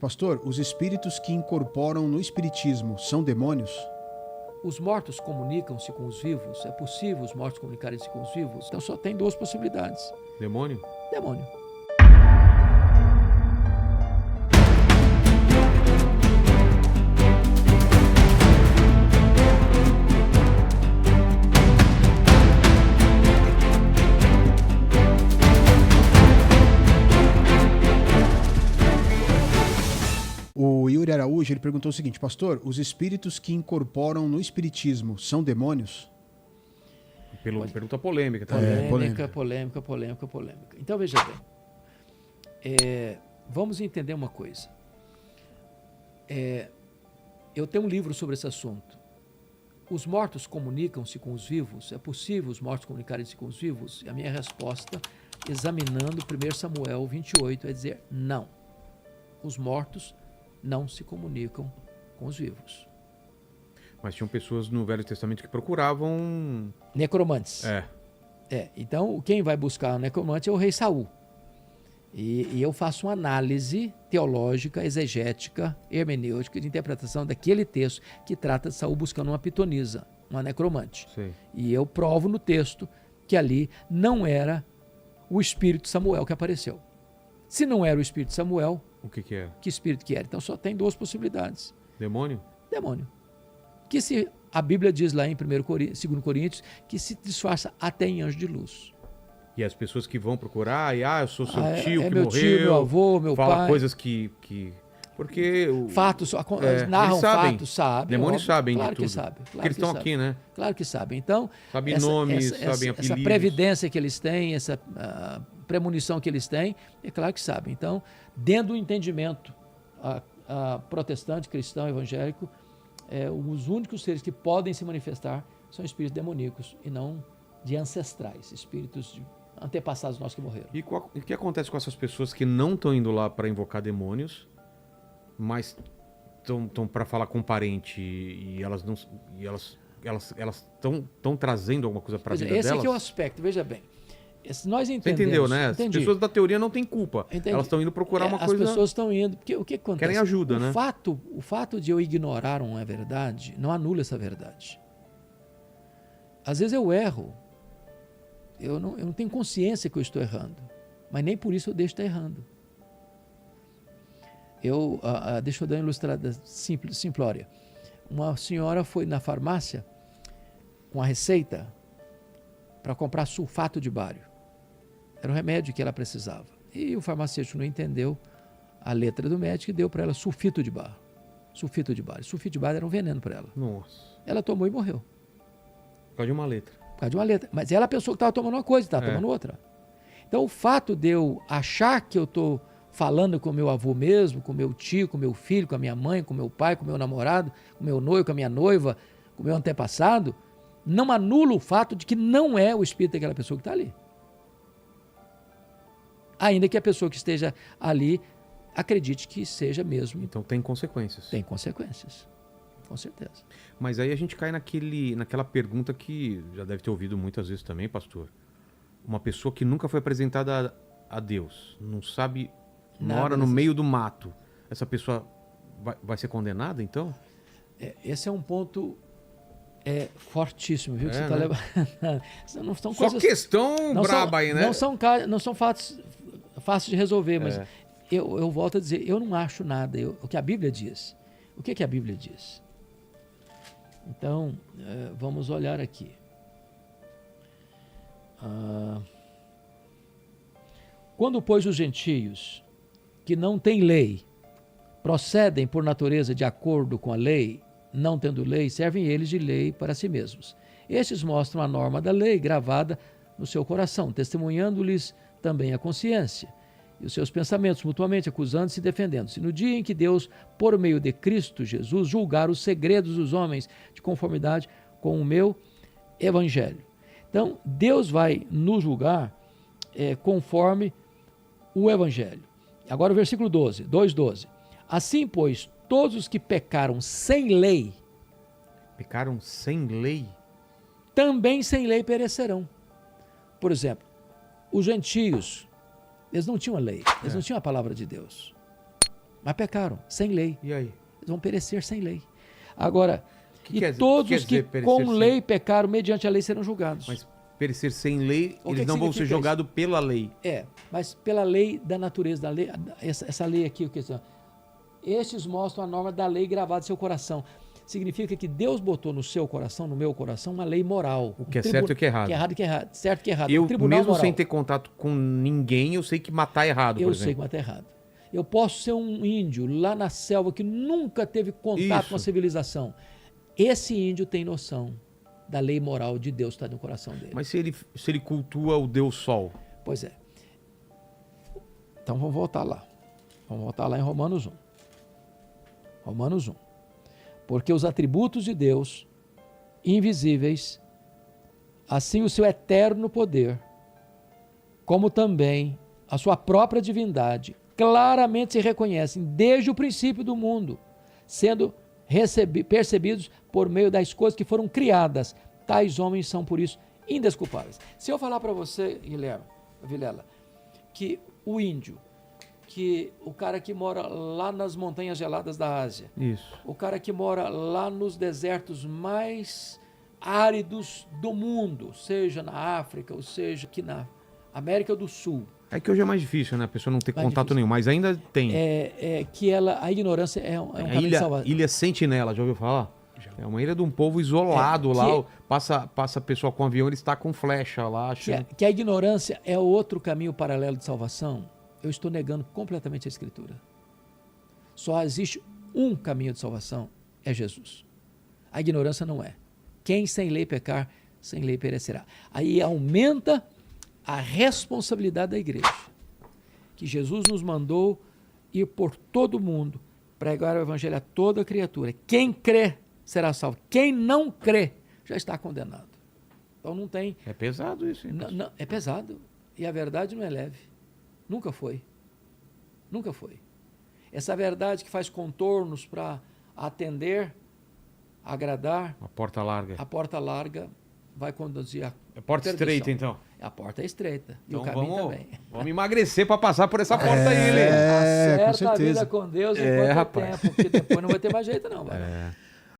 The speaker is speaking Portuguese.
Pastor, os espíritos que incorporam no espiritismo são demônios? Os mortos comunicam-se com os vivos? É possível os mortos comunicarem-se com os vivos? Então só tem duas possibilidades. Demônio? Demônio. O Yuri Araújo ele perguntou o seguinte: Pastor, os espíritos que incorporam no espiritismo são demônios? Pergunta polêmica, tá? Polêmica. Então veja bem, vamos entender uma coisa. Eu tenho um livro sobre esse assunto. Os mortos comunicam-se com os vivos? É possível os mortos comunicarem-se com os vivos? E a minha resposta, examinando 1 Samuel 28, é dizer não. Os mortos não se comunicam com os vivos. Mas tinham pessoas no Velho Testamento que procuravam... Necromantes. Então, quem vai buscar o necromante é o rei Saul. E eu faço uma análise teológica, exegética, hermenêutica, de interpretação daquele texto que trata de Saul buscando uma pitonisa, uma necromante. Sim. E eu provo no texto que ali não era o espírito de Samuel que apareceu. Se não era o espírito de Samuel, O que é? que espírito que era? Então só tem duas possibilidades. Demônio? Demônio. Que se a Bíblia diz lá em 2 Coríntios que se disfarça até em anjo de luz. E as pessoas que vão procurar, eu sou seu tio que meu morreu. Tio, meu avô, meu fala pai. coisas que... Porque... Fatos, narram eles sabem. fatos, sabem. Demônios sabem claro de tudo. Que sabem. Porque eles estão aqui, né? Claro que sabem. Então, Sabem nomes, sabem apelidos. essa previdência que eles têm, essa premonição que eles têm, é claro que sabem. Então, dentro do entendimento protestante, cristão, evangélico, os únicos seres que podem se manifestar são espíritos demoníacos e não de ancestrais, espíritos de antepassados nossos que morreram. E o que acontece com essas pessoas que não estão indo lá para invocar demônios, mas estão para falar com um parente e elas não... E elas estão trazendo alguma coisa para a vida delas? Esse aqui é o aspecto, veja bem. Nós entendemos. Você entendeu, né? As pessoas da teoria não têm culpa. Entendi. Elas estão indo procurar uma coisa... As pessoas estão indo... Porque o que acontece? Querem ajuda, né? O fato de eu ignorar uma verdade não anula essa verdade. Às vezes eu erro. Eu não tenho consciência que eu estou errando. Mas nem por isso eu deixo de estar errando. Deixa eu dar uma ilustrada simplória. Uma senhora foi na farmácia com a receita para comprar sulfato de bário. Era o remédio que ela precisava. E o farmacêutico não entendeu a letra do médico e deu para ela sulfito de bário. Sulfito de bário era um veneno para ela. Nossa. Ela tomou e morreu. Por causa de uma letra. Por causa de uma letra. Mas ela pensou que estava tomando uma coisa e estava tomando outra. Então o fato de eu achar que eu estou falando com meu avô mesmo, com meu tio, com meu filho, com a minha mãe, com meu pai, com meu namorado, com meu noivo, com a minha noiva, com meu antepassado, não anula o fato de que não é o espírito daquela pessoa que está ali. Ainda que a pessoa que esteja ali acredite que seja mesmo. Então tem consequências. Tem consequências, com certeza. Mas aí a gente cai naquela pergunta que já deve ter ouvido muitas vezes também, pastor. Uma pessoa que nunca foi apresentada a Deus, não sabe, mora no meio do mato. Essa pessoa vai ser condenada, então? Esse é um ponto fortíssimo, viu? Que você está né? levando. Não são Só coisas, questão braba aí, né? Não são fatos fáceis de resolver, mas eu volto a dizer, eu não acho nada. O que a Bíblia diz. O que a Bíblia diz? Então, vamos olhar aqui. Quando, pois, os gentios que não têm lei procedem por natureza de acordo com a lei, não tendo lei, servem eles de lei para si mesmos. Estes mostram a norma da lei gravada no seu coração, testemunhando-lhes também a consciência e os seus pensamentos, mutuamente acusando-se e defendendo-se. No dia em que Deus, por meio de Cristo Jesus, julgar os segredos dos homens de conformidade com o meu evangelho. Então, Deus vai nos julgar conforme o evangelho. Agora o versículo 2:12. Assim, pois, todos os que pecaram sem lei... Pecaram sem lei? Também sem lei perecerão. Por exemplo, os gentios, eles não tinham a lei, eles não tinham a palavra de Deus. mas pecaram, sem lei. E aí? Eles vão perecer sem lei. Agora, quer todos dizer que perecer com sem- lei pecaram, mediante a lei serão julgados. Mas perecer sem lei, O que eles que não vão ser significa jogados pela lei. Mas pela lei da natureza, da lei, essa lei aqui, o que é? Estes mostram a norma da lei gravada em seu coração. Significa que Deus botou no seu coração, no meu coração, uma lei moral. O que é certo e o que é errado. Que é errado e que é errado. Certo e que é errado. Eu, Um tribunal mesmo moral. sem ter contato com ninguém, eu sei que matar é errado, por Eu sei que exemplo. matar é errado. Eu posso ser um índio lá na selva que nunca teve contato Isso. com a civilização. Esse índio tem noção da lei moral de Deus que está no coração dele. Mas se ele cultua o Deus Sol, Pois é. Então vamos voltar lá. Vamos voltar lá em Romanos 1. Romanos 1. Porque os atributos de Deus, invisíveis, assim o seu eterno poder, como também a sua própria divindade, claramente se reconhecem desde o princípio do mundo, sendo percebidos por meio das coisas que foram criadas. Tais homens são, por isso, indesculpáveis. Se eu falar para você, Guilherme, Vilela, que o índio, que o cara que mora lá nas montanhas geladas da Ásia, isso. o cara que mora lá nos desertos mais áridos do mundo, seja na África, ou seja aqui na América do Sul, É que hoje é mais difícil, né? A pessoa não ter Mais contato difícil. nenhum, mas ainda tem. que a ignorância é um a caminho de salvação. ilha Sentinela, já ouviu falar? É uma ilha de um povo isolado lá. Passa a pessoa com avião, ele está com flecha lá. Que a ignorância é outro caminho paralelo de salvação. Eu estou negando completamente a Escritura. Só existe um caminho de salvação, é Jesus. A ignorância não é. Quem sem lei pecar, sem lei perecerá. Aí aumenta a responsabilidade da igreja. Que Jesus nos mandou ir por todo o mundo, pregar o evangelho a toda criatura. Quem crê será salvo. Quem não crê já está condenado. Então não tem... É pesado isso, hein? Não, é pesado. E a verdade não é leve. Nunca foi. Nunca foi. Essa verdade que faz contornos para atender, agradar, Uma porta larga. a porta larga vai conduzir a É porta perdição. estreita, então. A porta é estreita. E Então o caminho também. vamos emagrecer para passar por essa porta aí, Lê. com Acerta a certeza. vida com Deus enquanto é rapaz. tempo, porque depois não vai ter mais jeito não. Vai. É.